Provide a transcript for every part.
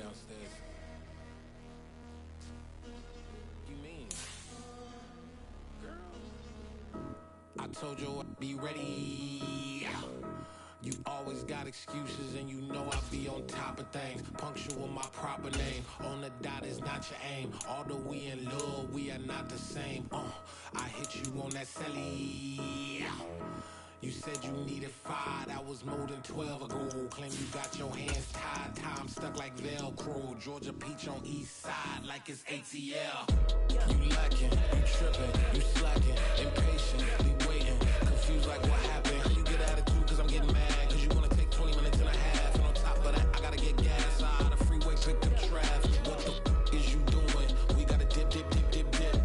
downstairs. You mean? Girl, I told you I'd be ready. You always got excuses and you know I be on top of things. Punctual my proper name. On the dot is not your aim. Although we in love, we are not the same. I hit you on that celly. You said you needed 5, that was more than 12 ago. Claim you got your hands tied, time stuck like Velcro. Georgia peach on east side like it's ATL. You lacking, you tripping, you slacking, impatient, we waiting, confused like what happened. You get attitude cause I'm getting mad, cause you wanna take 20 minutes and a half. And on top of that, I gotta get gas out of the freeway, pick up traffic. What the is you doing? We gotta dip,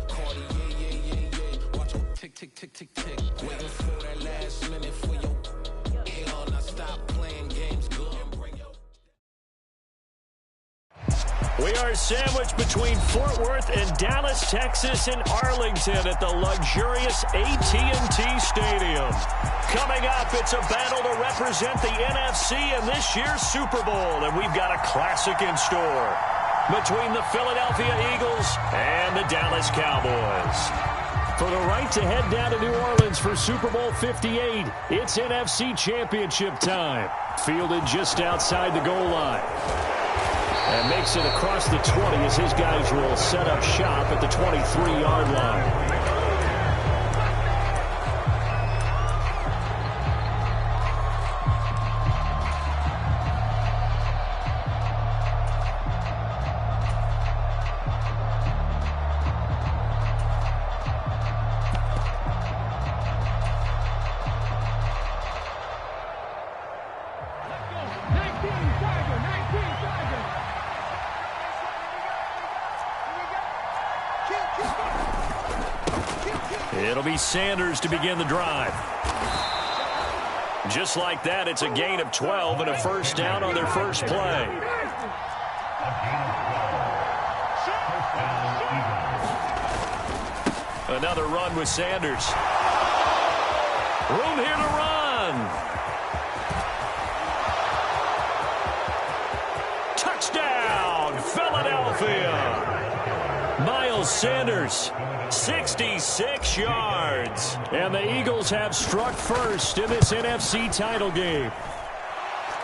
Cardi, yeah. Watch your tick, waiting for that last minute for your hell. Now stop playing games, good and bring your... We are sandwiched between Fort Worth and Dallas, Texas, and Arlington at the luxurious AT&T Stadium. Coming up, it's a battle to represent the NFC in this year's Super Bowl, and we've got a classic in store between the Philadelphia Eagles and the Dallas Cowboys. For the right to head down to New Orleans for Super Bowl 58, it's NFC Championship time. Fielded just outside the goal line. And makes it across the 20 as his guys will set up shop at the 23-yard line. It'll be Sanders to begin the drive. Just like that, it's a gain of 12 and a first down on their first play. Another run with Sanders. Room here to run. Touchdown, Philadelphia. Miles Sanders, 66 yards. And the Eagles have struck first in this NFC title game.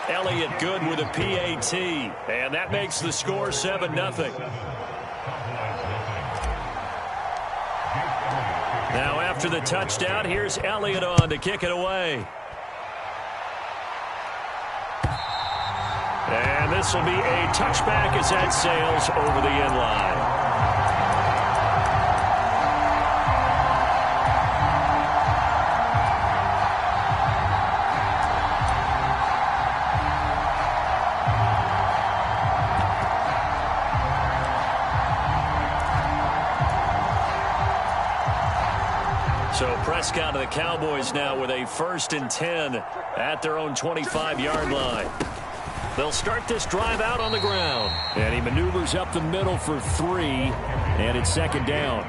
Elliott good with a PAT. And that makes the score 7-0. Now after the touchdown, here's Elliott on to kick it away. And this will be a touchback as that sails over the end line. So Prescott of the Cowboys now with a 1st and 10 at their own 25-yard line. They'll start this drive out on the ground. And he maneuvers up the middle for 3, and it's 2nd down.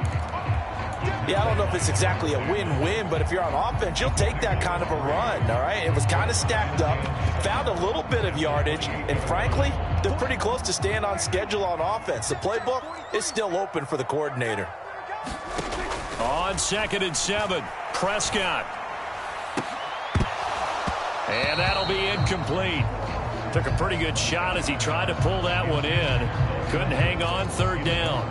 Yeah, I don't know if it's exactly a win-win, but if you're on offense, you'll take that kind of a run, all right? It was kind of stacked up, found a little bit of yardage, and frankly, they're pretty close to staying on schedule on offense. The playbook is still open for the coordinator. On 2nd and 7, Prescott. And that'll be incomplete. Took a pretty good shot as he tried to pull that one in. Couldn't hang on, 3rd down.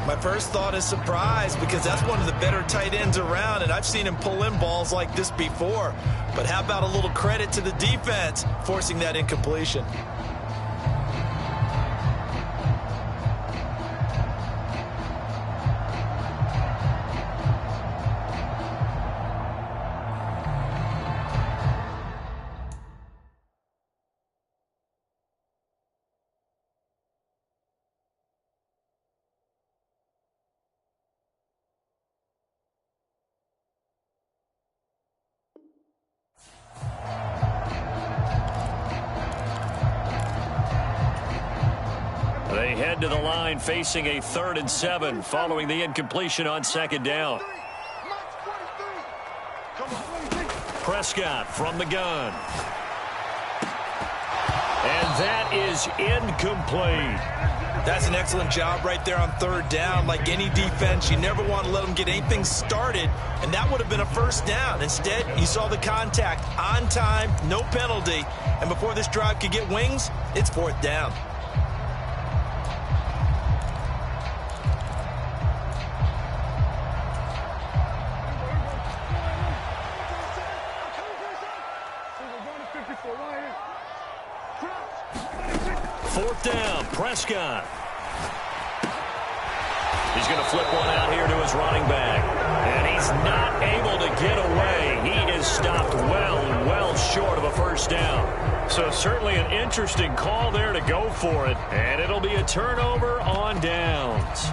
My first thought is surprise because that's one of the better tight ends around, and I've seen him pull in balls like this before. But how about a little credit to the defense forcing that incompletion? They head to the line facing a 3rd and 7 following the incompletion on 2nd down. Prescott from the gun. And that is incomplete. That's an excellent job right there on third down. Like any defense, you never want to let them get anything started, and that would have been a first down. Instead, you saw the contact on time, no penalty, and before this drive could get wings, it's fourth down. Fourth down, Prescott. He's going to flip one out here to his running back. And he's not able to get away. He is stopped well short of a first down. So certainly an interesting call there to go for it. And it'll be a turnover on downs.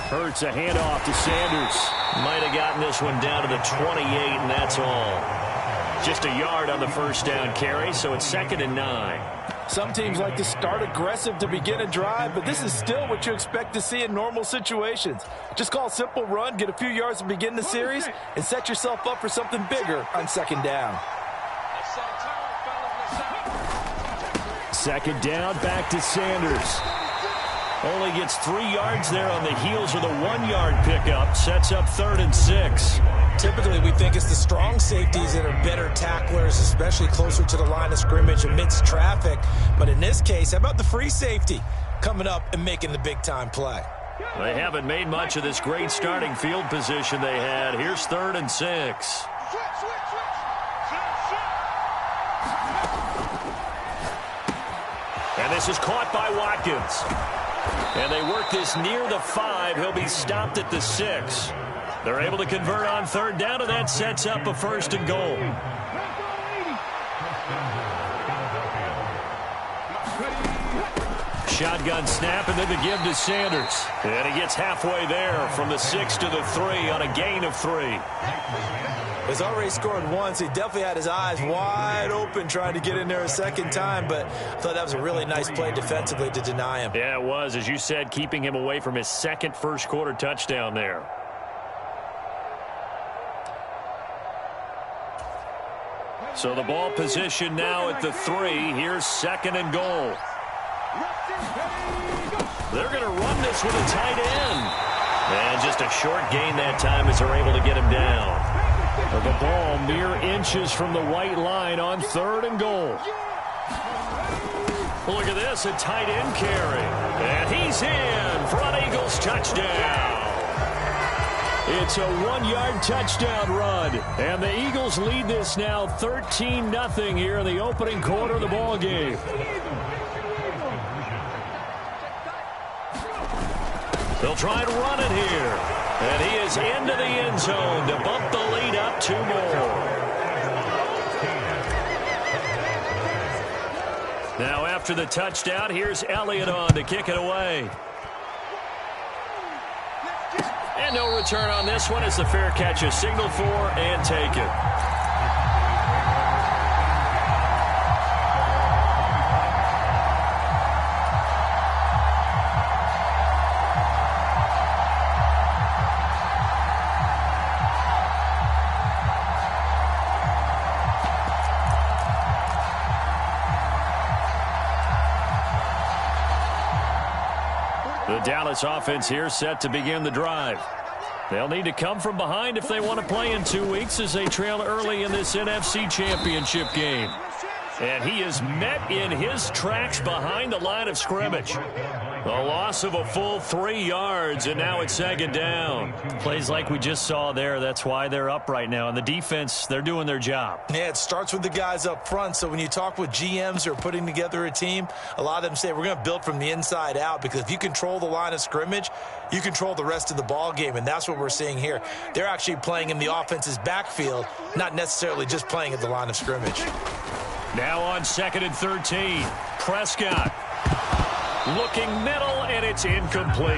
Hurts a handoff to Sanders. Might have gotten this one down to the 28, and that's all. Just a yard on the first down carry, so it's 2nd and 9. Some teams like to start aggressive to begin a drive, but this is still what you expect to see in normal situations. Just call a simple run, get a few yards to begin the series, and set yourself up for something bigger on 2nd down. 2nd down, back to Sanders. Only gets 3 yards there on the heels of the 1-yard pickup. Sets up 3rd and 6. Typically, we think it's the strong safeties that are better tacklers, especially closer to the line of scrimmage amidst traffic. But in this case, how about the free safety coming up and making the big-time play? They haven't made much of this great starting field position they had. Here's 3rd and 6. And this is caught by Watkins. And they work this near the 5. He'll be stopped at the 6. They're able to convert on 3rd down, and that sets up a 1st and goal. Shotgun snap, and then the give to Sanders. And he gets halfway there from the 6 to the 3 on a gain of 3. He's already scored once. He definitely had his eyes wide open trying to get in there a second time, but I thought that was a really nice play defensively to deny him. Yeah, it was, as you said, keeping him away from his second first-quarter touchdown there. So the ball position now at the 3. Here's 2nd and goal. They're going to run this with a tight end. And just a short gain that time as they're able to get him down. The ball mere inches from the white line on 3rd and goal. Look at this, a tight end carry. And he's in for an Eagles touchdown. It's a 1-yard touchdown run. And the Eagles lead this now 13-0 here in the opening quarter of the ball game. They'll try and run it here. And he is into the end zone to bump the lead up 2 more. Now after the touchdown, here's Elliott on to kick it away. And no return on this one as the fair catch is signaled for and taken. The Dallas offense here set to begin the drive. They'll need to come from behind if they want to play in 2 weeks as they trail early in this NFC Championship game. And he is met in his tracks behind the line of scrimmage. A loss of a full 3 yards, and now it's 2nd down. Plays like we just saw there. That's why they're up right now. And the defense, they're doing their job. Yeah, it starts with the guys up front. So when you talk with GMs who are putting together a team, a lot of them say we're going to build from the inside out, because if you control the line of scrimmage, you control the rest of the ball game, and that's what we're seeing here. They're actually playing in the offense's backfield, not necessarily just playing at the line of scrimmage. Now on 2nd and 13, Prescott looking middle, and it's incomplete.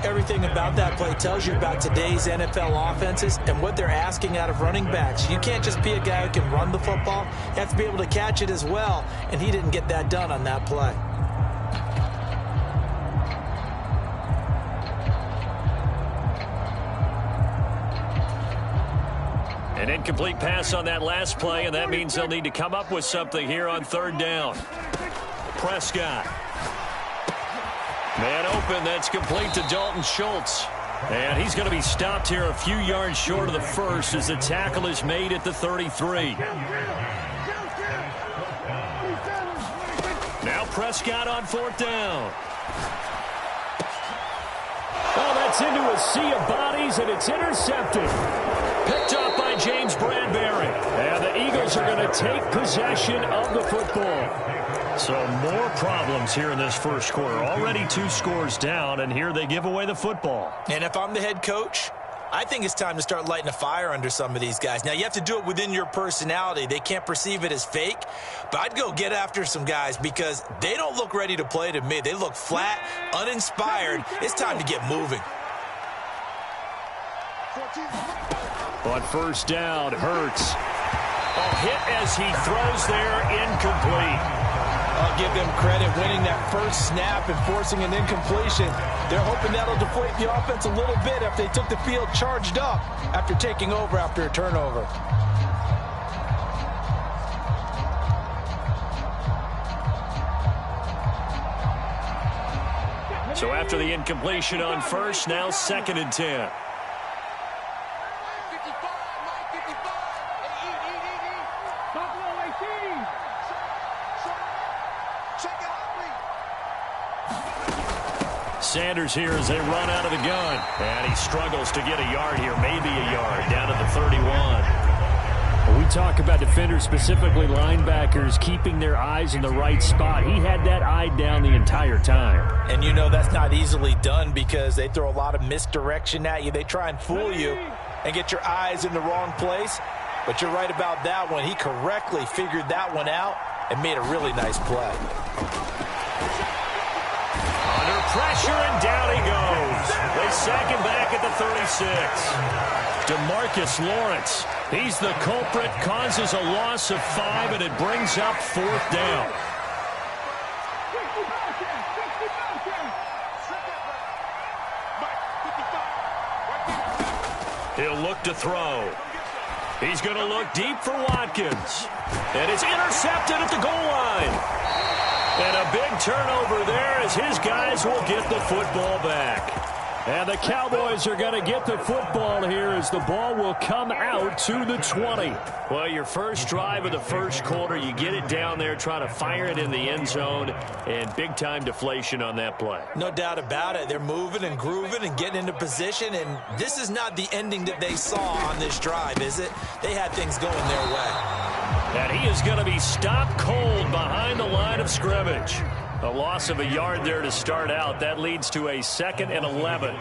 Everything about that play tells you about today's NFL offenses and what they're asking out of running backs. You can't just be a guy who can run the football. You have to be able to catch it as well, and he didn't get that done on that play. An incomplete pass on that last play, and that means they'll need to come up with something here on third down. Prescott. Man open, that's complete to Dalton Schultz. And he's going to be stopped here a few yards short of the first as the tackle is made at the 33. Now Prescott on fourth down. Oh, that's into a sea of bodies, and it's intercepted. Picked up by James Bradbury. And the Eagles are going to take possession of the football. So more problems here in this first quarter. Already 2 scores down, and here they give away the football. And if I'm the head coach, I think it's time to start lighting a fire under some of these guys. Now, you have to do it within your personality. They can't perceive it as fake. But I'd go get after some guys because they don't look ready to play to me. They look flat, uninspired. It's time to get moving. On first down, Hurts. A hit as he throws there, incomplete. I'll give them credit winning that first snap and forcing an incompletion. They're hoping that'll deflate the offense a little bit if they took the field charged up after taking over after a turnover. So after the incompletion on first, now 2nd and 10. Sanders here as they run out of the gun. And he struggles to get a yard here, maybe a yard, down to the 31. When we talk about defenders, specifically linebackers, keeping their eyes in the right spot, he had that eye down the entire time. And you know that's not easily done because they throw a lot of misdirection at you. They try and fool you and get your eyes in the wrong place. But you're right about that one. He correctly figured that one out and made a really nice play. Under pressure, and down he goes. They sack him back at the 36. DeMarcus Lawrence, he's the culprit, causes a loss of 5, and it brings up 4th down. He'll look to throw. He's going to look deep for Watkins. And it's intercepted at the goal line. And a big turnover there as his guys will get the football back. And the Cowboys are going to get the football here as the ball will come out to the 20. Well, your first drive of the first quarter, you get it down there, try to fire it in the end zone, and big-time deflation on that play. No doubt about it. They're moving and grooving and getting into position, and this is not the ending that they saw on this drive, is it? They had things going their way. And he is going to be stopped cold behind the line of scrimmage. A loss of a yard there to start out. That leads to a 2nd and 11.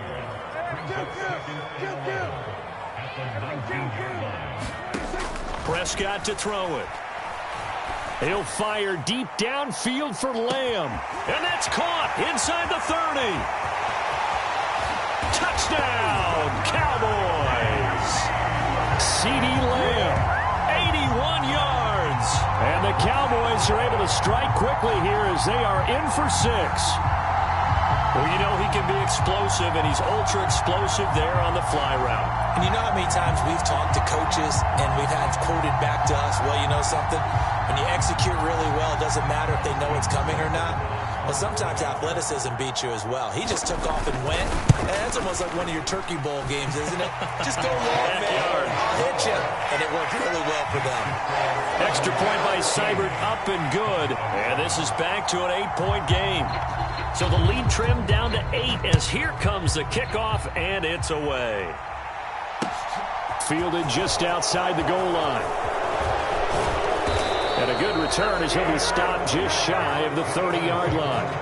Prescott to throw it. He'll fire deep downfield for Lamb. And that's caught inside the 30. Touchdown, Cowboys. CeeDee Lamb, 81 yards. And the Cowboys are able to strike quickly here as they are in for 6. Well, you know he can be explosive, and he's ultra-explosive there on the fly route. And you know how many times we've talked to coaches and we've had quoted back to us, well, you know something? When you execute really well, it doesn't matter if they know it's coming or not. Well, sometimes athleticism beats you as well. He just took off and went. And that's almost like one of your Turkey Bowl games, isn't it? Just go long, man. I'll hit you. And it worked really well for them. Extra point by Seibert, up and good. And this is back to an 8-point game. So the lead trimmed down to 8 as here comes the kickoff, and it's away. Fielded just outside the goal line. And a good return as he'll be stopped just shy of the 30-yard line.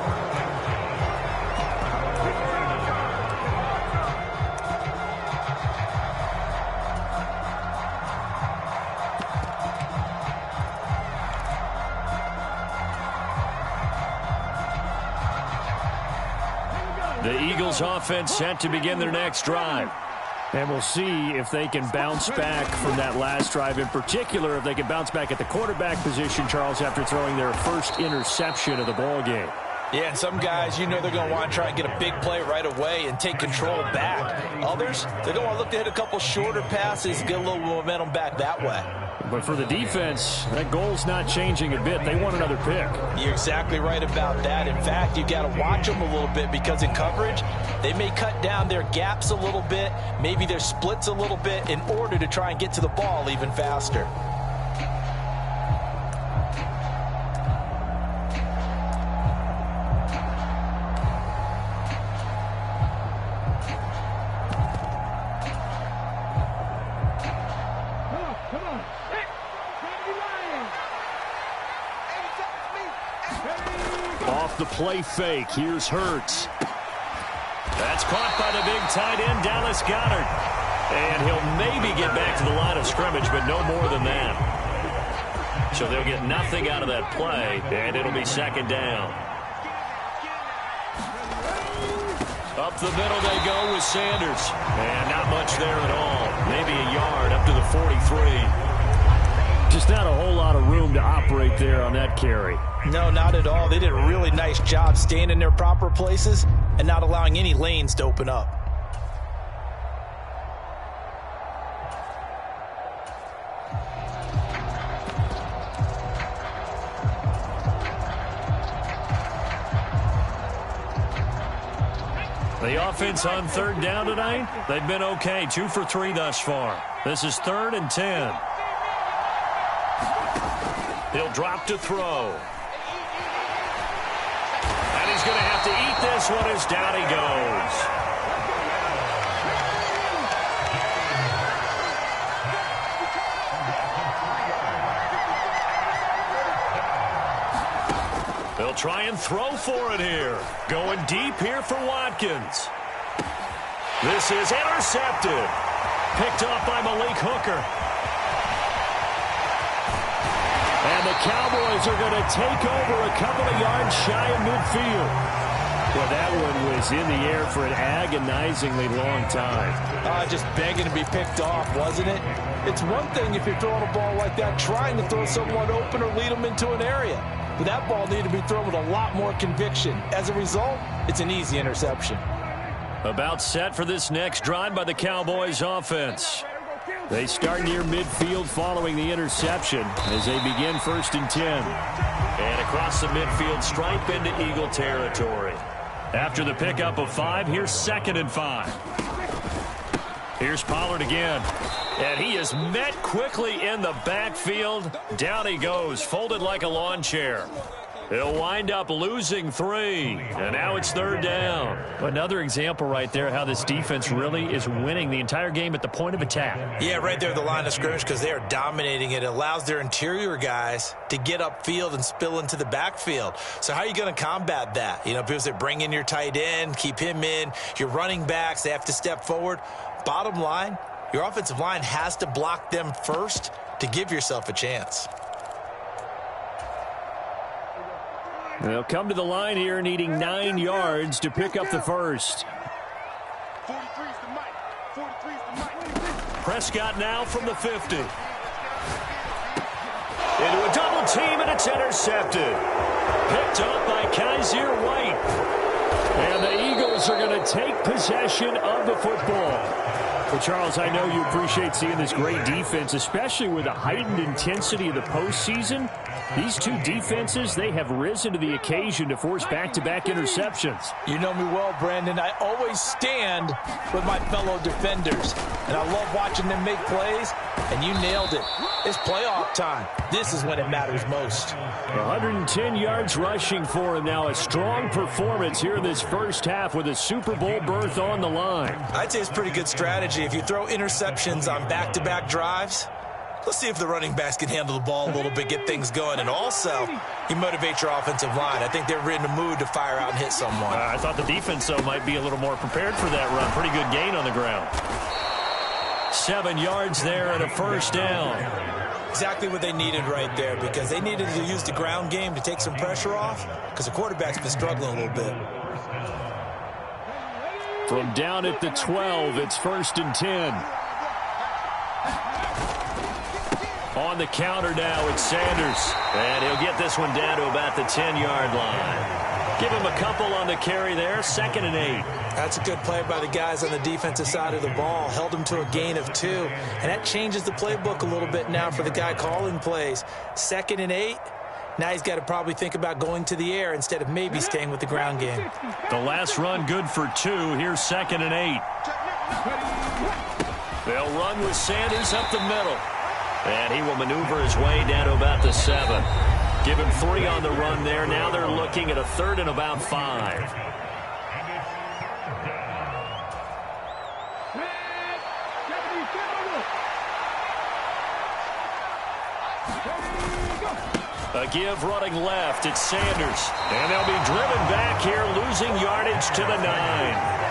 The Eagles offense set to begin their next drive. And we'll see if they can bounce back from that last drive. In particular, if they can bounce back at the quarterback position, Charles, after throwing their first interception of the ball game. Yeah, and some guys, they're going to want to try and get a big play right away and take control back. Others, they're going to want to look to hit a couple shorter passes, get a little momentum back that way. But for the defense, that goal's not changing a bit. They want another pick. You're exactly right about that. In fact, you got to watch them a little bit because in coverage, they may cut down their gaps a little bit, maybe their splits a little bit in order to try and get to the ball even faster. Off the play fake, here's Hurts. That's caught by the big tight end, Dallas Goedert. And he'll maybe get back to the line of scrimmage, but no more than that. So they'll get nothing out of that play, and it'll be second down. Up the middle they go with Sanders. And not much there at all. Maybe a yard up to the 43. Just not a whole lot of room to operate there on that carry. No, not at all. They did a really nice job staying in their proper places and not allowing any lanes to open up. The offense on third down tonight, they've been okay. 2 for 3 thus far. This is 3rd and 10. He'll drop to throw. And he's going to have to eat this one as down he goes. They'll try and throw for it here. Going deep here for Watkins. This is intercepted. Picked off by Malik Hooker. And the Cowboys are going to take over a couple of yards shy of midfield. Well, that one was in the air for an agonizingly long time. Just begging to be picked off, wasn't it? It's one thing if you're throwing a ball like that, trying to throw someone open or lead them into an area. But that ball needed to be thrown with a lot more conviction. As a result, it's an easy interception. About set for this next drive by the Cowboys offense. They start near midfield following the interception as they begin 1st and 10. And across the midfield stripe into Eagle territory. After the pickup of 5, here's 2nd and 5. Here's Pollard again. And he is met quickly in the backfield. Down he goes, folded like a lawn chair. He'll wind up losing 3. And now it's 3rd down. Another example right there how this defense really is winning the entire game at the point of attack. Yeah, right there at the line of scrimmage because they are dominating it. It allows their interior guys to get upfield and spill into the backfield. So how are you going to combat that? People say bring in your tight end, keep him in. Your running backs, they have to step forward. Bottom line, your offensive line has to block them first to give yourself a chance. They'll come to the line here needing 9 yards to pick up the first. Prescott now from the 50. Into a double team, and it's intercepted. Picked up by Kaiser White. And the Eagles are going to take possession of the football. Well, Charles, I know you appreciate seeing this great defense, especially with the heightened intensity of the postseason. These two defenses, they have risen to the occasion to force back-to-back interceptions. You know me well, Brandon. I always stand with my fellow defenders, and I love watching them make plays, and you nailed it. It's playoff time. This is when it matters most. 110 yards rushing for him now. A strong performance here in this first half with a Super Bowl berth on the line. I'd say it's pretty good strategy. If you throw interceptions on back-to-back drives, let's see if the running backs can handle the ball a little bit, get things going. And also, you motivate your offensive line. I think they're in the mood to fire out and hit someone. I thought the defense, though, might be a little more prepared for that run. Pretty good gain on the ground. 7 yards there and a first down. Exactly what they needed right there because they needed to use the ground game to take some pressure off because the quarterback's been struggling a little bit. From down at the 12, it's 1st and 10. On the counter now, it's Sanders. And he'll get this one down to about the 10-yard line. Give him a couple on the carry there. 2nd and 8. That's a good play by the guys on the defensive side of the ball. Held them to a gain of 2. And that changes the playbook a little bit now for the guy calling plays. 2nd and 8. Now he's got to probably think about going to the air instead of maybe staying with the ground game. The last run good for 2. Here's 2nd and 8. They'll run with Sanders up the middle. And he will maneuver his way down to about the 7. Give him 3 on the run there. Now they're looking at a 3rd and about 5. A give running left. It's Sanders. And they'll be driven back here, losing yardage to the 9.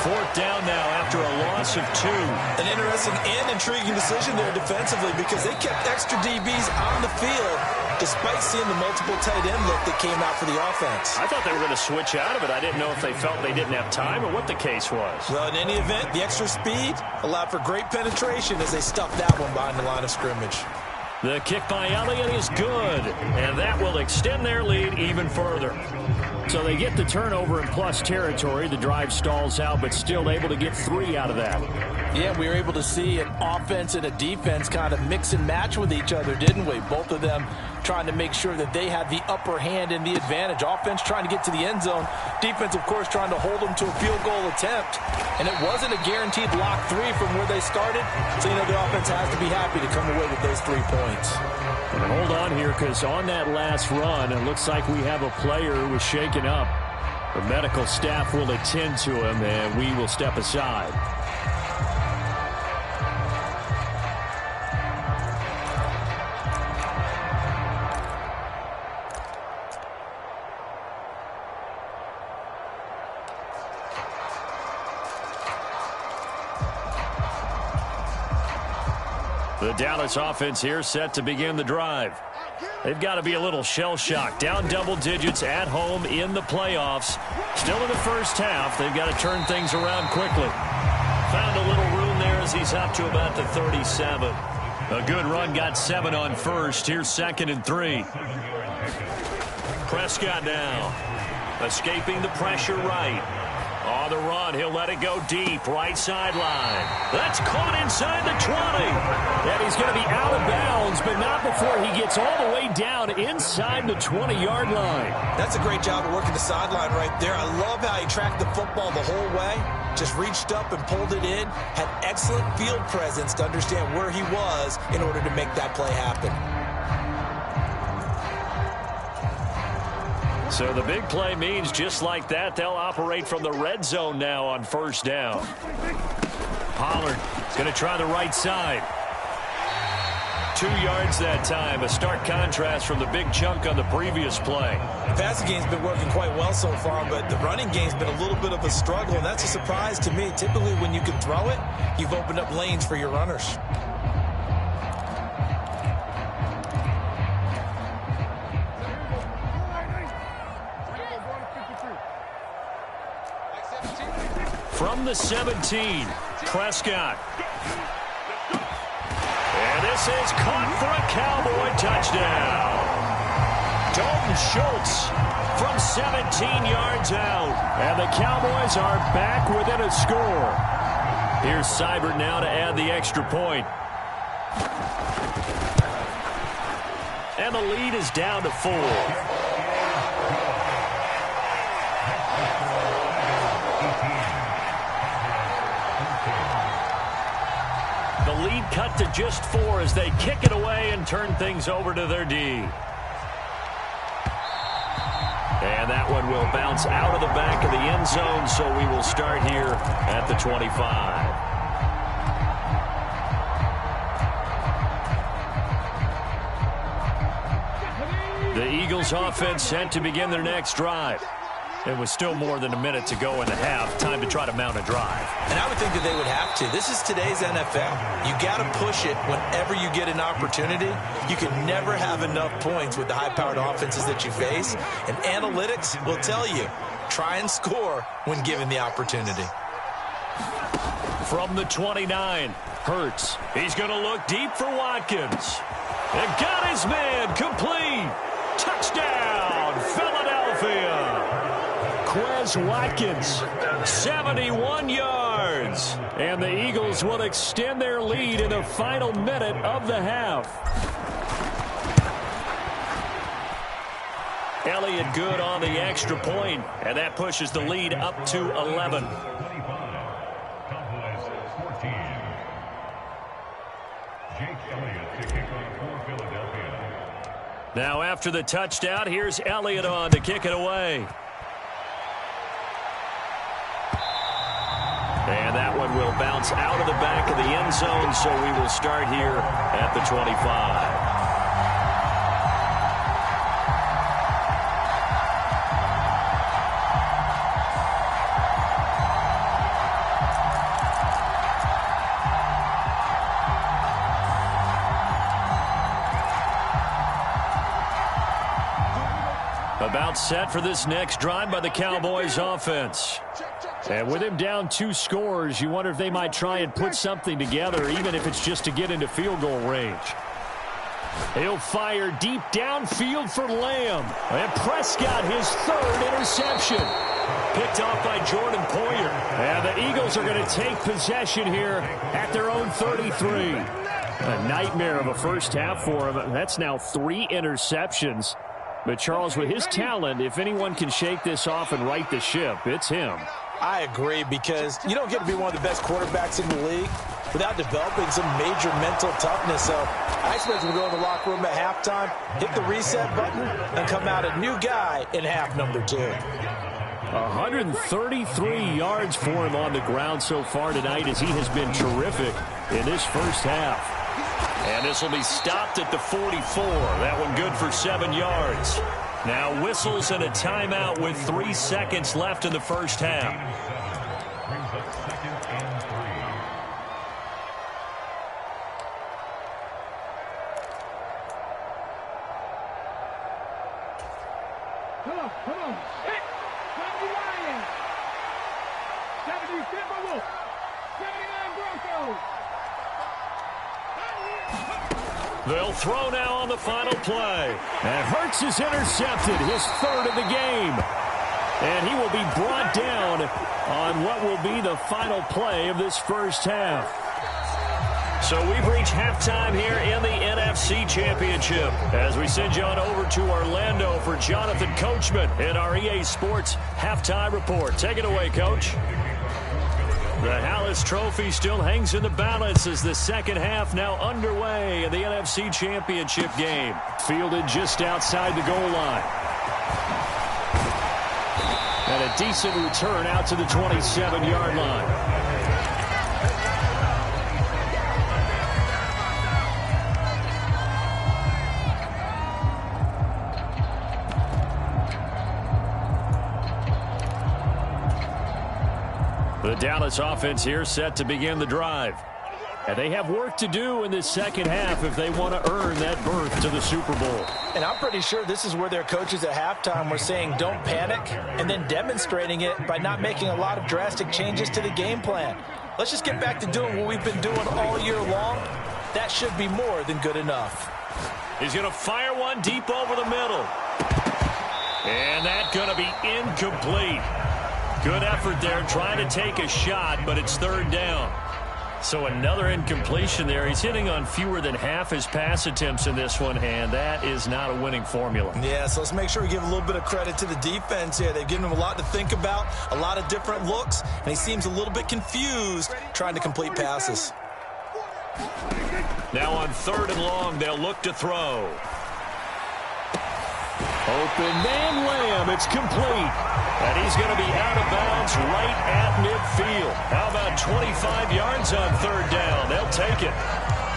4th down now after a loss of 2. An interesting and intriguing decision there defensively because they kept extra DBs on the field despite seeing the multiple tight end look that came out for the offense. I thought they were going to switch out of it. I didn't know if they felt they didn't have time or what the case was. Well, in any event, the extra speed allowed for great penetration as they stuffed that one behind the line of scrimmage. The kick by Elliott is good, and that will extend their lead even further. So they get the turnover in plus territory. The drive stalls out, but still able to get 3 out of that. Yeah, we were able to see an offense and a defense kind of mix and match with each other, didn't we? Both of them trying to make sure that they had the upper hand and the advantage. Offense trying to get to the end zone. Defense, of course, trying to hold them to a field goal attempt. And it wasn't a guaranteed lock 3 from where they started. So, you know, the offense has to be happy to come away with those 3 points. And hold on here, because on that last run, it looks like we have a player who was shaken up. The medical staff will attend to him, and we will step aside. The Dallas offense here set to begin the drive. They've got to be a little shell-shocked. Down double digits at home in the playoffs. Still in the first half. They've got to turn things around quickly. Found a little room there as he's up to about the 37. A good run, got 7 on first. Here's 2nd and 3. Prescott now. Escaping the pressure right. On the run, he'll let it go deep, right sideline. That's caught inside the 20. And he's going to be out of bounds, but not before he gets all the way down inside the 20-yard line. That's a great job of working the sideline right there. I love how he tracked the football the whole way. Just reached up and pulled it in. Had excellent field presence to understand where he was in order to make that play happen. So the big play means just like that, they'll operate from the red zone now on 1st down. Pollard is going to try the right side. 2 yards that time. A stark contrast from the big chunk on the previous play. The passing game's been working quite well so far, but the running game's been a little bit of a struggle, and that's a surprise to me. Typically, when you can throw it, you've opened up lanes for your runners. From the 17, Prescott. And this is caught for a Cowboy touchdown. Dalton Schultz from 17 yards out. And the Cowboys are back within a score. Here's Seibert now to add the extra point. And the lead is down to 4. The lead cut to just 4 as they kick it away and turn things over to their D. And that one will bounce out of the back of the end zone, so we will start here at the 25. The Eagles offense set to begin their next drive. It was still more than a minute to go in the half. Time to try to mount a drive. And I would think that they would have to. This is today's NFL. You got to push it whenever you get an opportunity. You can never have enough points with the high-powered offenses that you face. And analytics will tell you, try and score when given the opportunity. From the 29, Hurts. He's going to look deep for Watkins. And got his man complete. Touchdown, Philadelphia. Quez Watkins. 71 yards. And the Eagles will extend their lead in the final minute of the half. Elliott good on the extra point, and that pushes the lead up to 11. Now after the touchdown, here's Elliott on to kick it away. And that one will bounce out of the back of the end zone, so we will start here at the 25. About set for this next drive by the Cowboys offense. And with him down 2 scores, you wonder if they might try and put something together, even if it's just to get into field goal range. He'll fire deep downfield for Lamb. And Prescott, his 3rd interception. Picked off by Jordan Poyer. And the Eagles are going to take possession here at their own 33. A nightmare of a first half for him. That's now 3 interceptions. But, Charles, with his talent, if anyone can shake this off and right the ship, it's him. I agree, because you don't get to be one of the best quarterbacks in the league without developing some major mental toughness. So I expect him to go in the locker room at halftime, hit the reset button, and come out a new guy in half number 2. 133 yards for him on the ground so far tonight, as he has been terrific in this first half. And this will be stopped at the 44. That one good for 7 yards. Now whistles and a timeout with 3 seconds left in the first half. Come on. Hit. 70 Lions. 70 Timberwolves. 79 Broncos. They'll throw now on the final play. And Hurts is intercepted, his 3rd of the game. And he will be brought down on what will be the final play of this first half. So we've reached halftime here in the NFC Championship as we send you on over to Orlando for Jonathan Coachman in our EA Sports Halftime Report. Take it away, Coach. The Hallis Trophy still hangs in the balance as the second half now underway in the NFC Championship game. Fielded just outside the goal line. And a decent return out to the 27-yard line. The Dallas offense here set to begin the drive. And they have work to do in this second half if they want to earn that berth to the Super Bowl. And I'm pretty sure this is where their coaches at halftime were saying don't panic, and then demonstrating it by not making a lot of drastic changes to the game plan. Let's just get back to doing what we've been doing all year long. That should be more than good enough. He's going to fire one deep over the middle. And that's going to be incomplete. Good effort there trying to take a shot, but it's 3rd down. So another incompletion there. He's hitting on fewer than half his pass attempts in this one, and that is not a winning formula. Yeah, so let's make sure we give a little bit of credit to the defense here. They've given him a lot to think about, a lot of different looks, and he seems a little bit confused trying to complete passes. Now on 3rd and long, they'll look to throw. Open man Lamb. It's complete. And he's going to be out of bounds right at midfield. How about 25 yards on 3rd down? They'll take it.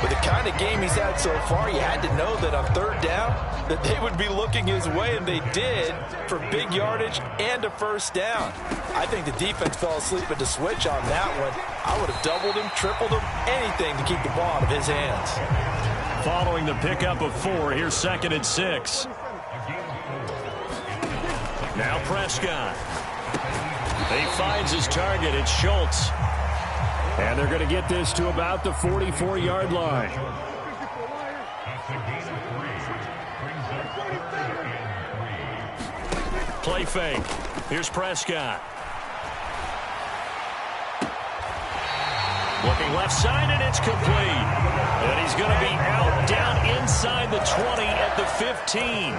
With the kind of game he's had so far, you had to know that on 3rd down that they would be looking his way, and they did, for big yardage and a first down. I think the defense fell asleep at the switch on that one. I would have doubled him, tripled him, anything to keep the ball out of his hands. Following the pickup of 4, here's 2nd and 6. Now Prescott. He finds his target. It's Schultz. And they're going to get this to about the 44-yard line. Play fake. Here's Prescott. Looking left side, and it's complete. And he's going to be out down inside the 20 at the 15.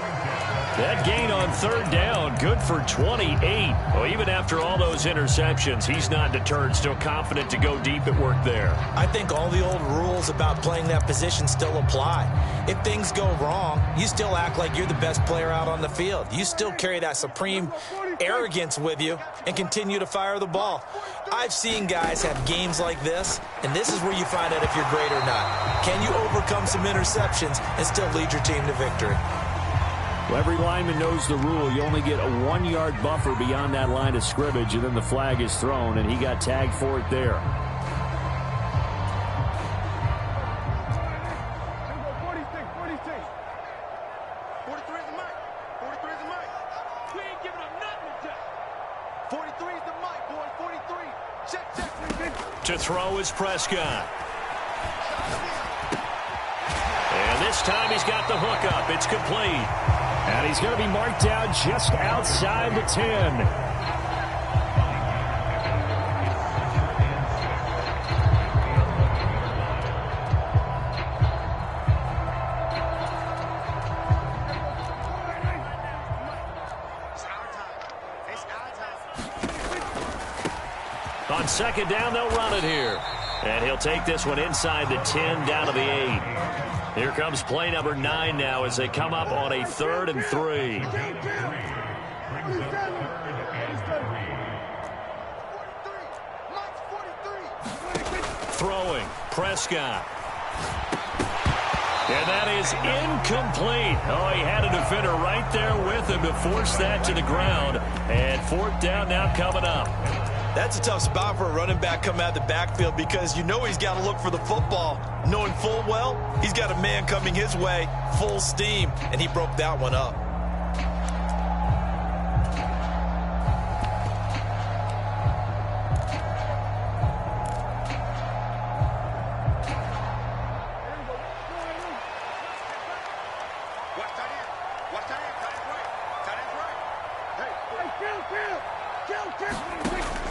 That gain on third down, good for 28. Well, even after all those interceptions, he's not deterred, still confident to go deep at work there. I think all the old rules about playing that position still apply. If things go wrong, you still act like you're the best player out on the field. You still carry that supreme arrogance with you and continue to fire the ball. I've seen guys have games like this, and this is where you find out if you're great or not. Can you overcome some interceptions and still lead your team to victory? Well, every lineman knows the rule. You only get a 1-yard buffer beyond that line of scrimmage, and then the flag is thrown, and he got tagged for it there. 43 is the mic. 43 is the mic. We ain't giving up nothing to Jeff. 43 is the mic, boys. 43. Check. To throw is Prescott. And this time he's got the hook up. It's complete. And he's going to be marked down just outside the 10. On second down, they'll run it here. And he'll take this one inside the 10 down to the 8. Here comes play number 9 now as they come up on a 3rd and 3. Throwing, Prescott. And that is incomplete. Oh, he had a defender right there with him to force that to the ground. And 4th down now coming up. That's a tough spot for a running back coming out of the backfield because you know he's got to look for the football, knowing full well he's got a man coming his way, full steam, and he broke that one up.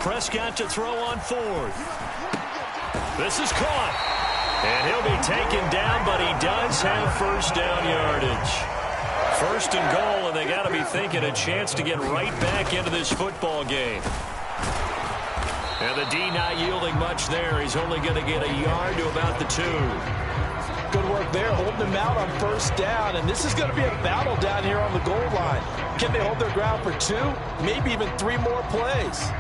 Prescott to throw on 4th. This is caught. And he'll be taken down, but he does have first down yardage. 1st and goal, and they got to be thinking a chance to get right back into this football game. And the D not yielding much there. He's only going to get a yard to about the 2. Good work there, holding them out on 1st down, and this is going to be a battle down here on the goal line. Can they hold their ground for 2, maybe even 3 more plays?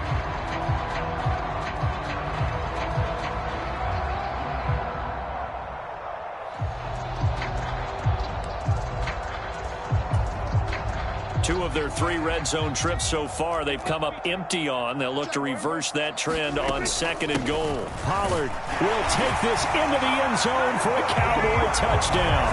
Two of their 3 red zone trips so far, they've come up empty on. They'll look to reverse that trend on 2nd and goal. Pollard will take this into the end zone for a Cowboy touchdown.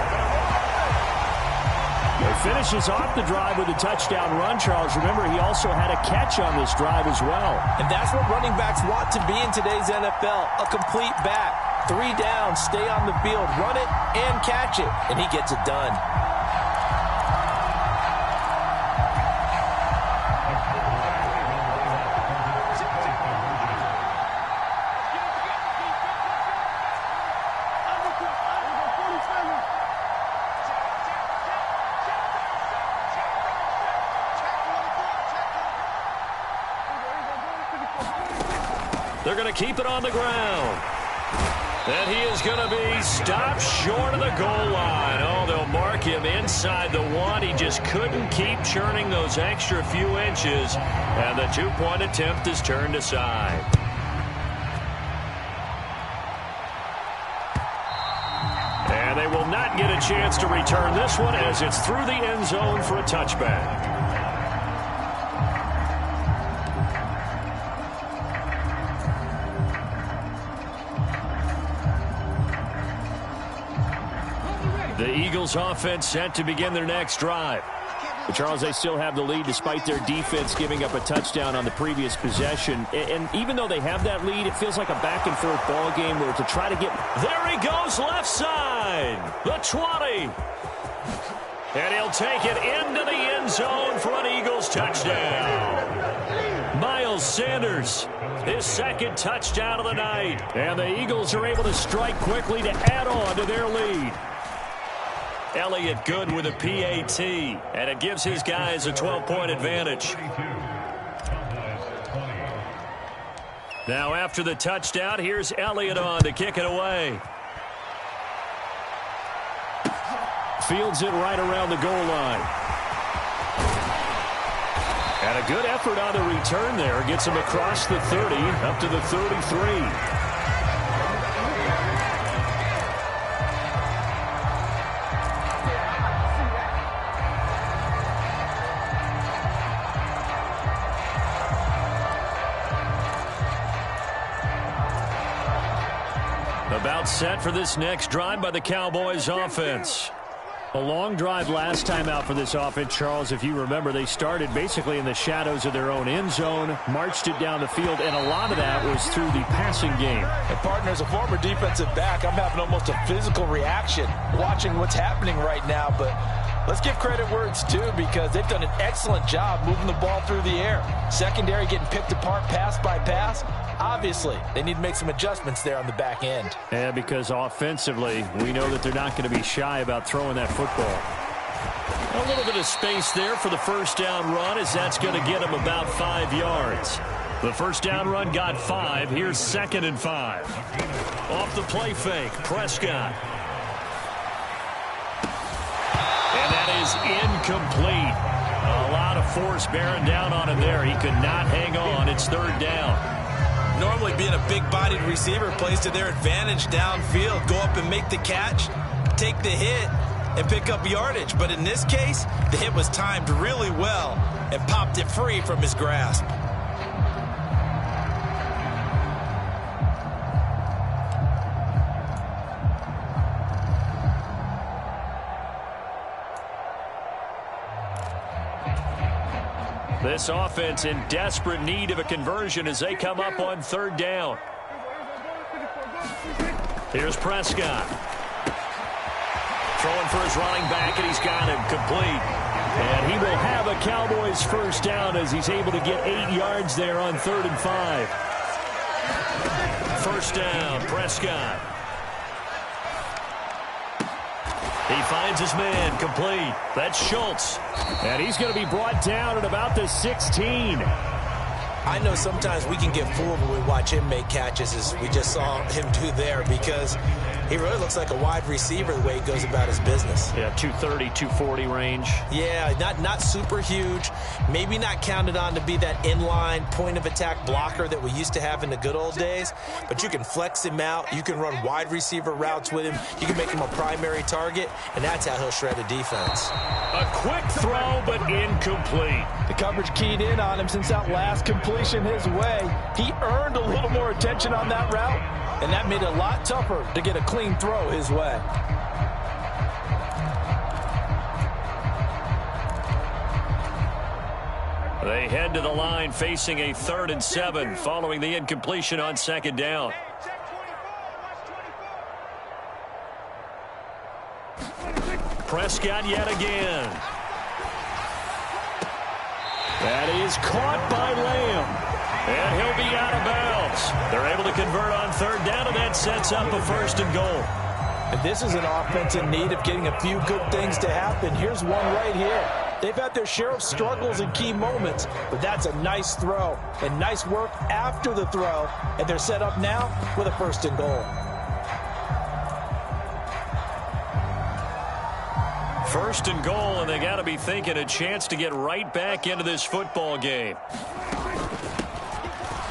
He finishes off the drive with a touchdown run, Charles. Remember, he also had a catch on this drive as well. And that's what running backs want to be in today's NFL, a complete back. 3 down, stay on the field, run it, and catch it. And he gets it done. They're going to keep it on the ground. And he is going to be stopped short of the goal line. Oh, they'll mark him inside the 1. He just couldn't keep churning those extra few inches. And the 2-point attempt is turned aside. And they will not get a chance to return this one as it's through the end zone for a touchback. The Eagles offense set to begin their next drive. But Charles, they still have the lead despite their defense giving up a touchdown on the previous possession. And even though they have that lead, it feels like a back-and-forth ball game where to try to get... There he goes, left side, the 20. And he'll take it into the end zone for an Eagles touchdown. Miles Sanders, his second touchdown of the night. And the Eagles are able to strike quickly to add on to their lead. Elliott good with a PAT, and it gives his guys a 12-point advantage. Now after the touchdown, here's Elliott on to kick it away. Fields it right around the goal line. And a good effort on the return there. Gets him across the 30, up to the 33. About set for this next drive by the Cowboys offense. A long drive last time out for this offense, Charles. If you remember, they started basically in the shadows of their own end zone, marched it down the field, and a lot of that was through the passing game. And partner, as a former defensive back, I'm having almost a physical reaction watching what's happening right now. But let's give credit where it's due, because they've done an excellent job moving the ball through the air. Secondary getting picked apart pass by pass. Obviously, they need to make some adjustments there on the back end. Yeah, because offensively, we know that they're not going to be shy about throwing that football. A little bit of space there for the first down run, as that's going to get them about 5 yards. The first down run got 5. Here's 2nd and 5. Off the play fake, Prescott. And that is incomplete. A lot of force bearing down on him there. He could not hang on. It's 3rd down. Normally being a big-bodied receiver plays to their advantage downfield. Go up and make the catch, take the hit, and pick up yardage. But in this case, the hit was timed really well and popped it free from his grasp. This offense in desperate need of a conversion as they come up on 3rd down. Here's Prescott. Throwing for his running back, and he's got him complete. And he will have a Cowboys first down as he's able to get 8 yards there on 3rd and 5. First down, Prescott. He finds his man, complete. That's Schultz. And he's going to be brought down at about the 16. I know sometimes we can get fooled when we watch him make catches, as we just saw him do there, because he really looks like a wide receiver the way he goes about his business. Yeah, 230, 240 range. Yeah, not super huge. Maybe not counted on to be that inline point-of-attack blocker that we used to have in the good old days, but you can flex him out. You can run wide receiver routes with him. You can make him a primary target, and that's how he'll shred a defense. A quick throw, but incomplete. The coverage keyed in on him since that last completion his way. He earned a little more attention on that route, and that made it a lot tougher to get a clean throw his way. They head to the line facing a 3rd and 7 following the incompletion on 2nd down. Prescott yet again. That is caught by Lamb. And he'll be out of bounds. They're able to convert on 3rd down, and that sets up a 1st and goal. And this is an offense in need of getting a few good things to happen. Here's one right here. They've had their share of struggles in key moments, but that's a nice throw and nice work after the throw. And they're set up now with a 1st and goal. 1st and goal, and they got to be thinking a chance to get right back into this football game.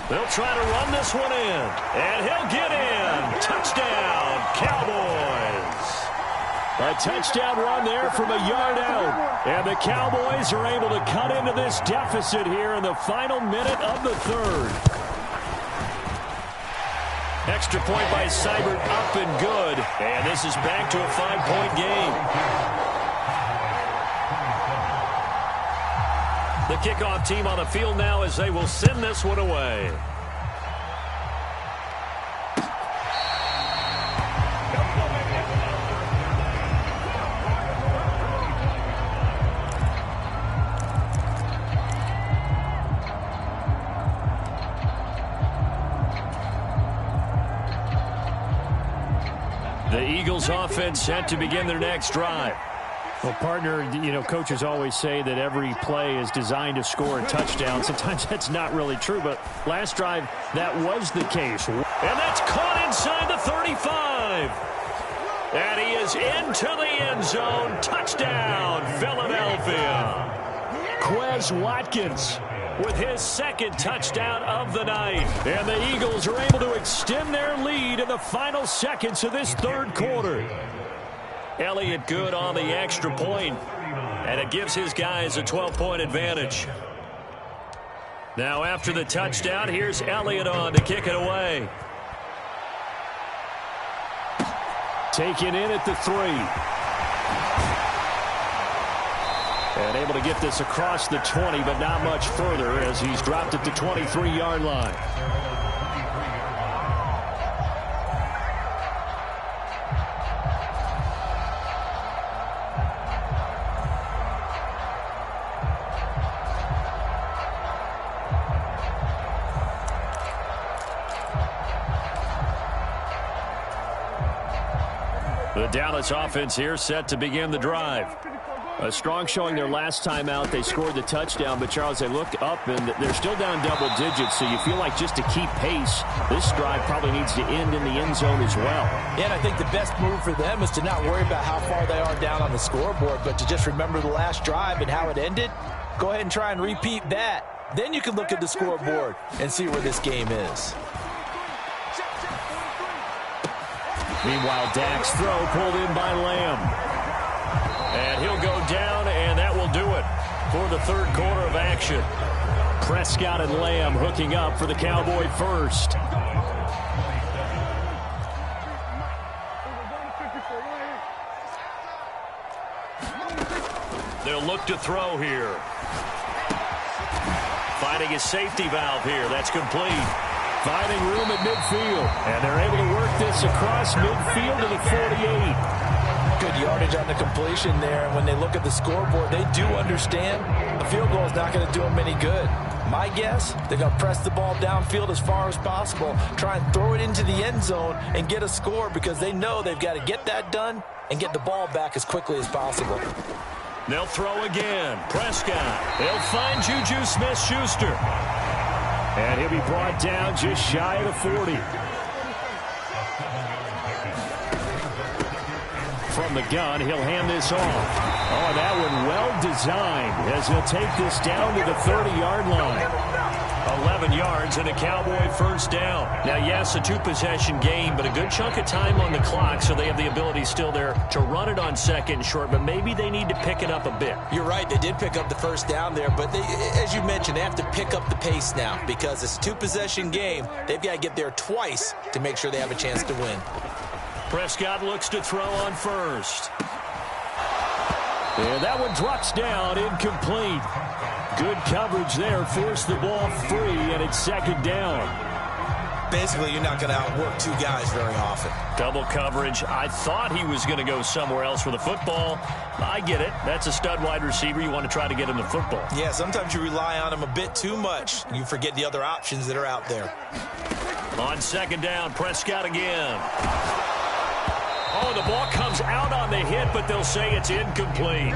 They'll try to run this one in, and he'll get in. Touchdown, Cowboys. A touchdown run there from a yard out, and the Cowboys are able to cut into this deficit here in the final minute of the 3rd. Extra point by Seibert, up and good, and this is back to a 5-point game. The kickoff team on the field now as they will send this one away. The Eagles offense set to begin their next drive. Well, partner, coaches always say that every play is designed to score a touchdown. Sometimes that's not really true, but last drive, that was the case. And that's caught inside the 35. And he is into the end zone. Touchdown, Philadelphia. Quez Watkins with his second touchdown of the night. And the Eagles are able to extend their lead in the final seconds of this third quarter. Elliott good on the extra point, and it gives his guys a 12-point advantage. Now after the touchdown, here's Elliott on to kick it away. Taken in at the 3. And able to get this across the 20, but not much further as he's dropped at the 23-yard line. The Dallas offense here set to begin the drive. A strong showing their last time out. They scored the touchdown, but, Charles, they look up, and they're still down double digits, so you feel like just to keep pace, this drive probably needs to end in the end zone as well. Yeah, and I think the best move for them is to not worry about how far they are down on the scoreboard, but to just remember the last drive and how it ended. Go ahead and try and repeat that. Then you can look at the scoreboard and see where this game is. Meanwhile, Dak's throw pulled in by Lamb. And he'll go down, and that will do it for the third quarter of action. Prescott and Lamb hooking up for the Cowboy first. They'll look to throw here. Finding a safety valve here. That's complete. Finding room at midfield. And they're able to work this across midfield to the 48. Good yardage on the completion there. And when they look at the scoreboard, they do understand a field goal is not going to do them any good. My guess, they're going to press the ball downfield as far as possible, try and throw it into the end zone and get a score because they know they've got to get that done and get the ball back as quickly as possible. They'll throw again. Prescott. They'll find Juju Smith-Schuster. And he'll be brought down just shy of the 40. From the gun, he'll hand this off. Oh, that one well designed as he'll take this down to the 30-yard line. 11 yards and a Cowboy first down. Now, yes, a two-possession game, but a good chunk of time on the clock, so they have the ability still there to run it on second and short, but maybe they need to pick it up a bit. You're right. They did pick up the first down there, but they, as you mentioned, they have to pick up the pace now because it's a two-possession game. They've got to get there twice to make sure they have a chance to win. Prescott looks to throw on first. And that one drops down, incomplete. Good coverage there, forced the ball free, and it's second down. Basically, you're not going to outwork two guys very often. Double coverage. I thought he was going to go somewhere else for the football. I get it. That's a stud wide receiver. You want to try to get him the football. Yeah, sometimes you rely on him a bit too much. You forget the other options that are out there. On second down, Prescott again. Oh, the ball comes out on the hit, but they'll say it's incomplete.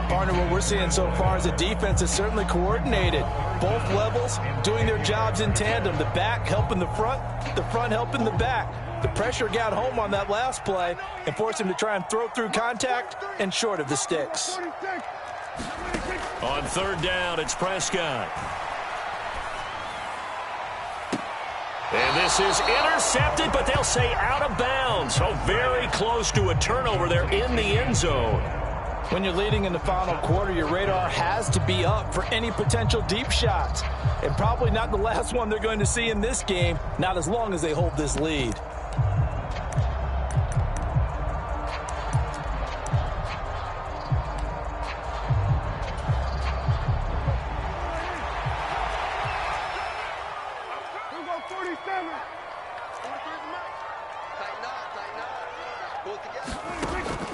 Partner, what we're seeing so far is the defense is certainly coordinated. Both levels doing their jobs in tandem. The back helping the front helping the back. The pressure got home on that last play and forced him to try and throw through contact and short of the sticks. On third down, it's Prescott. And this is intercepted, but they'll say out of bounds. So very close to a turnover there in the end zone. When you're leading in the final quarter, your radar has to be up for any potential deep shots. And probably not the last one they're going to see in this game, not as long as they hold this lead.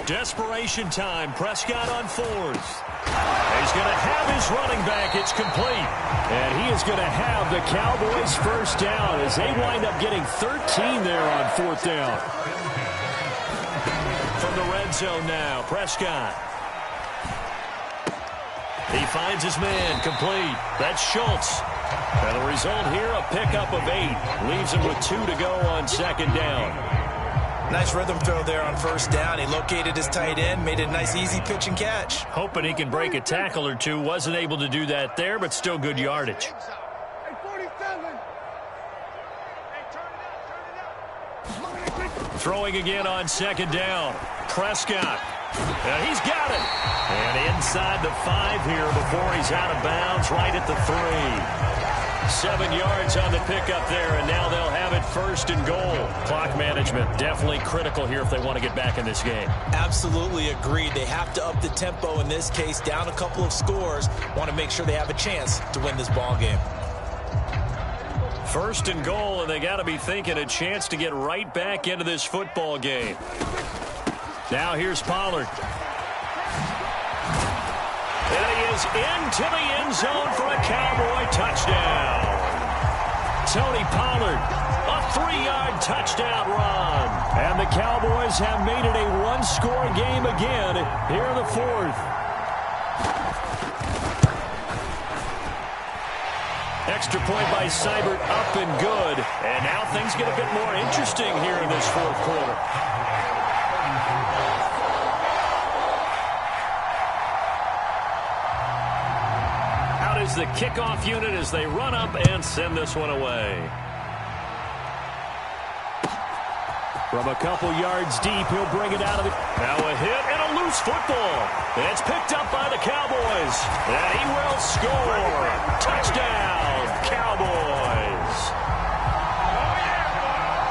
Desperation time. Prescott on fourth. He's going to have his running back. It's complete. And he is going to have the Cowboys first down as they wind up getting 13 there on fourth down. from the red zone now. Prescott. He finds his man, complete. That's Schultz. And the result here, a pickup of 8. Leaves him with 2 to go on second down. Nice rhythm throw there on first down. He located his tight end, made it a nice easy pitch and catch. Hoping he can break a tackle or two. Wasn't able to do that there, but still good yardage. Throwing again on second down. Prescott. And he's got it. And inside the 5 here before he's out of bounds, right at the 3. 7 yards on the pickup there, and now they'll have it first and goal. Clock management definitely critical here if they want to get back in this game. Absolutely agreed. They have to up the tempo in this case, down a couple of scores. Want to make sure they have a chance to win this ball game. First and goal, and they got to be thinking a chance to get right back into this football game. Now here's Pollard. And he is into the end zone for a Cowboy touchdown. Tony Pollard, a 3-yard touchdown run. And the Cowboys have made it a one-score game again here in the 4th. Extra point by Seibert, up and good. And now things get a bit more interesting here in this 4th quarter. Out is the kickoff unit as they run up and send this one away. From a couple yards deep, he'll bring it out of the... Now a hit and a loose football. It's picked up by the Cowboys. And he will score. Touchdown, Cowboys.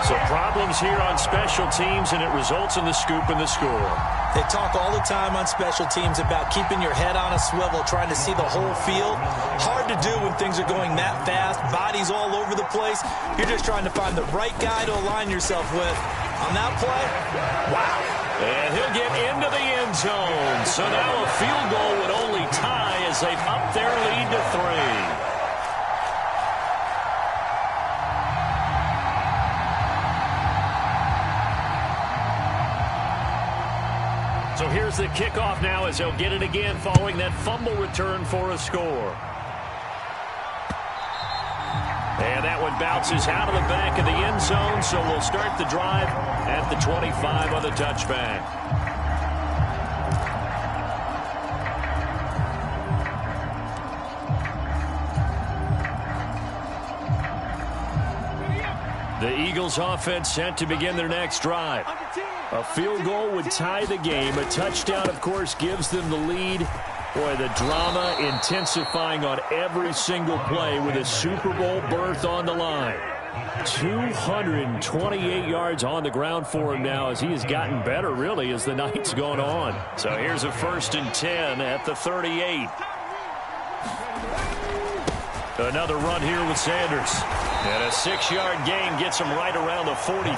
So problems here on special teams, and it results in the scoop and the score. They talk all the time on special teams about keeping your head on a swivel, trying to see the whole field. Hard to do when things are going that fast, bodies all over the place. You're just trying to find the right guy to align yourself with. On that play, wow. And he'll get into the end zone. So now a field goal would only tie as they've upped their lead to 3. So here's the kickoff now as they'll get it again following that fumble return for a score. And that one bounces out of the back of the end zone, so we'll start the drive at the 25 on the touchback. The Eagles offense set to begin their next drive. A field goal would tie the game. A touchdown, of course, gives them the lead. Boy, the drama intensifying on every single play with a Super Bowl berth on the line. 228 yards on the ground for him now as he has gotten better, really, as the night's gone on. So here's a 1st and 10 at the 38. Another run here with Sanders. And a 6-yard gain gets him right around the 43.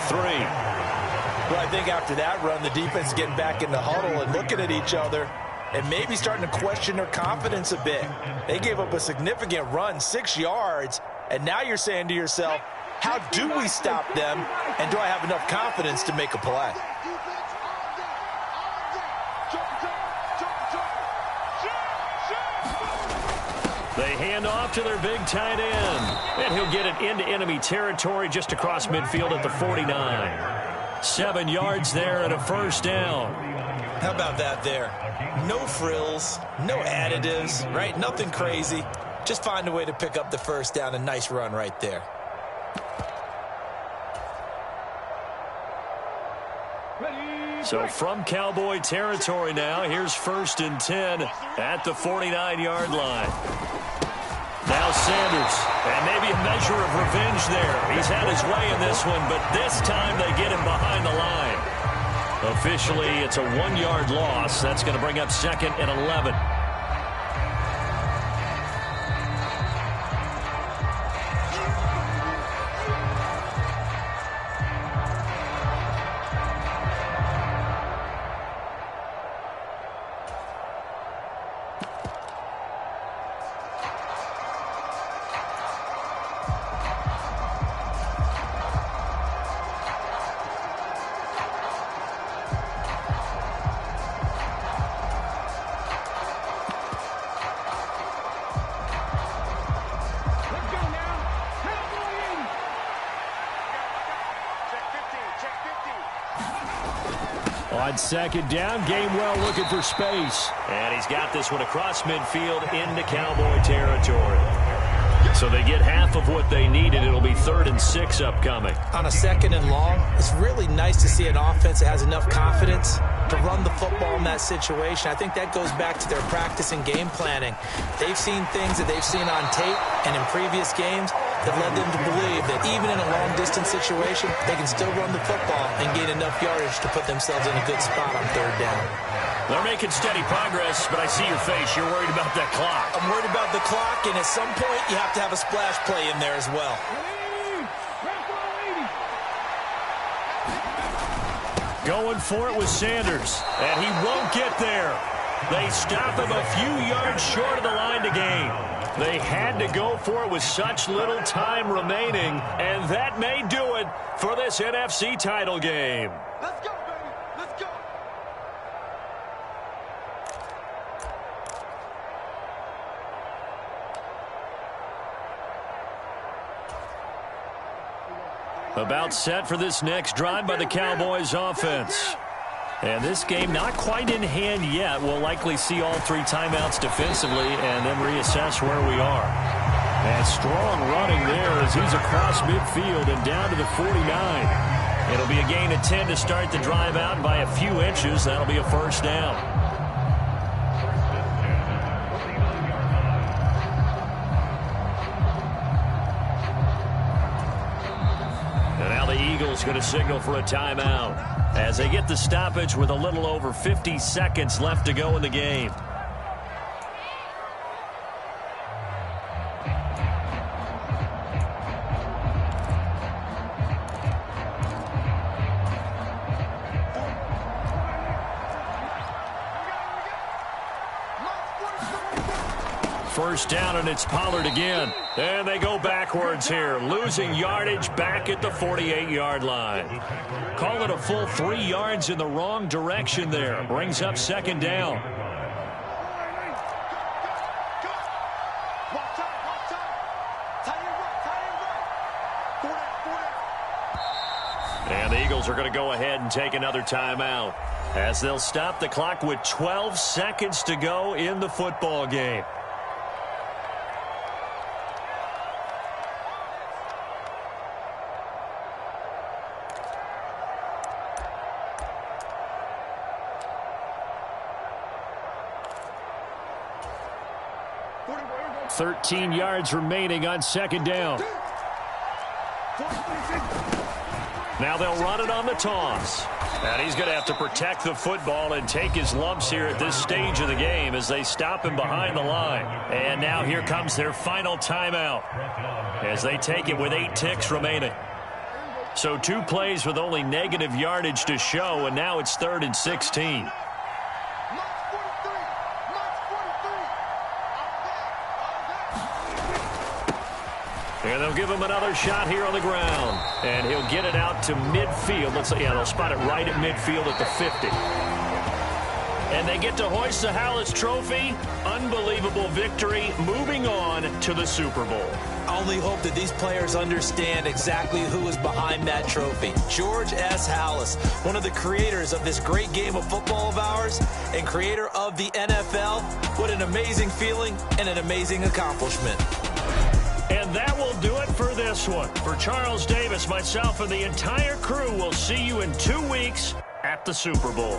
Well, I think after that run, the defense is getting back in the huddle and looking at each other and maybe starting to question their confidence a bit. They gave up a significant run, 6 yards, and now you're saying to yourself, how do we stop them, and do I have enough confidence to make a play? They hand off to their big tight end, and he'll get it into enemy territory just across midfield at the 49. 7 yards there and a 1st down. How about that there? No frills, no additives, right? Nothing crazy. Just find a way to pick up the 1st down. A nice run right there. So from Cowboy territory now, here's 1st and 10 at the 49-yard line. Now Sanders, and maybe a measure of revenge there. He's had his way in this one, but this time they get him behind the line. Officially, it's a 1-yard loss. That's going to bring up 2nd and 11. On second down, Gainwell looking for space. And he's got this one across midfield into Cowboy territory. So they get half of what they needed. It'll be 3rd and 6 upcoming. On a 2nd and long, it's really nice to see an offense that has enough confidence to run the football in that situation. I think that goes back to their practice and game planning. They've seen things that they've seen on tape and in previous games that led them to believe that even in a long-distance situation, they can still run the football and gain enough yardage to put themselves in a good spot on 3rd down. They're making steady progress, but I see your face. You're worried about that clock. I'm worried about the clock, and at some point, you have to have a splash play in there as well. Going for it with Sanders, and he won't get there. They stop him a few yards short of the line to gain. They had to go for it with such little time remaining, and that may do it for this NFC title game. Let's go, baby. Let's go. About set for this next drive by the Cowboys offense. And this game not quite in hand yet. We'll likely see all 3 timeouts defensively and then reassess where we are. And strong running there as he's across midfield and down to the 49. It'll be a gain of 10 to start the drive out by a few inches. That'll be a 1st down. Eagles going to signal for a timeout as they get the stoppage with a little over 50 seconds left to go in the game. First down, and it's Pollard again. And they go backwards here, losing yardage back at the 48-yard line. Call it a full 3 yards in the wrong direction there. Brings up 2nd down. And the Eagles are going to go ahead and take another timeout as they'll stop the clock with 12 seconds to go in the football game. .13 yards remaining on 2nd down. Now they'll run it on the toss. And he's going to have to protect the football and take his lumps here at this stage of the game as they stop him behind the line. And now here comes their final timeout as they take it with 8 ticks remaining. So 2 plays with only negative yardage to show, and now it's 3rd and 16. And they'll give him another shot here on the ground. And he'll get it out to midfield. Let's see, yeah, they'll spot it right at midfield at the 50. And they get to hoist the Hallis Trophy. Unbelievable victory, moving on to the Super Bowl. I only hope that these players understand exactly who is behind that trophy. George S. Hallis, one of the creators of this great game of football of ours and creator of the NFL. What an amazing feeling and an amazing accomplishment. And that will do it for this one. For Charles Davis, myself, and the entire crew, we'll see you in 2 weeks at the Super Bowl.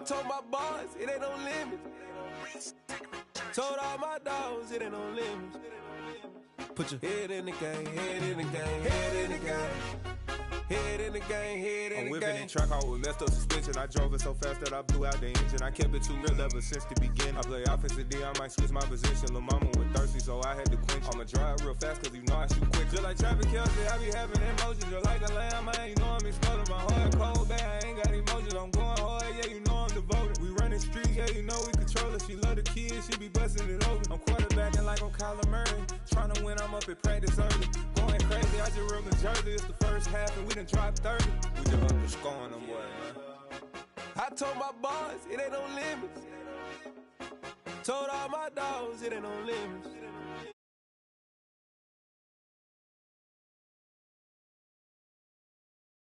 told my boys, it ain't no limits. Told all my dogs, it ain't no limits. Put your head in the game, head in the game, head in the game. Head in the game, head in the game. I'm whipping in track out with messed up suspension. I drove it so fast that I blew out the engine. I kept it too real ever since the beginning. I play offensive D, I might switch my position. Lil' mama was thirsty, so I had to quench. I'ma drive real fast, cause you know I shoot quick. Just like Travis Kelce, I be having emotions. Just like a lamb, man, you know I'm exploding. My heart cold, bad, I ain't got emotions. I'm going hard, yeah, you know I'm devoted. We running streets, yeah, you know we control it. She love the kids, she be busting it open. I'm quarterbacking like I'm Kyler Murray. Trying to win, I'm up at practice early. Going crazy, I just real the jersey. It's the first half and we done dropped 30. We just up to scoring them, boy, man. I told my boys, it ain't no limits. Told all my dogs, it ain't no limits.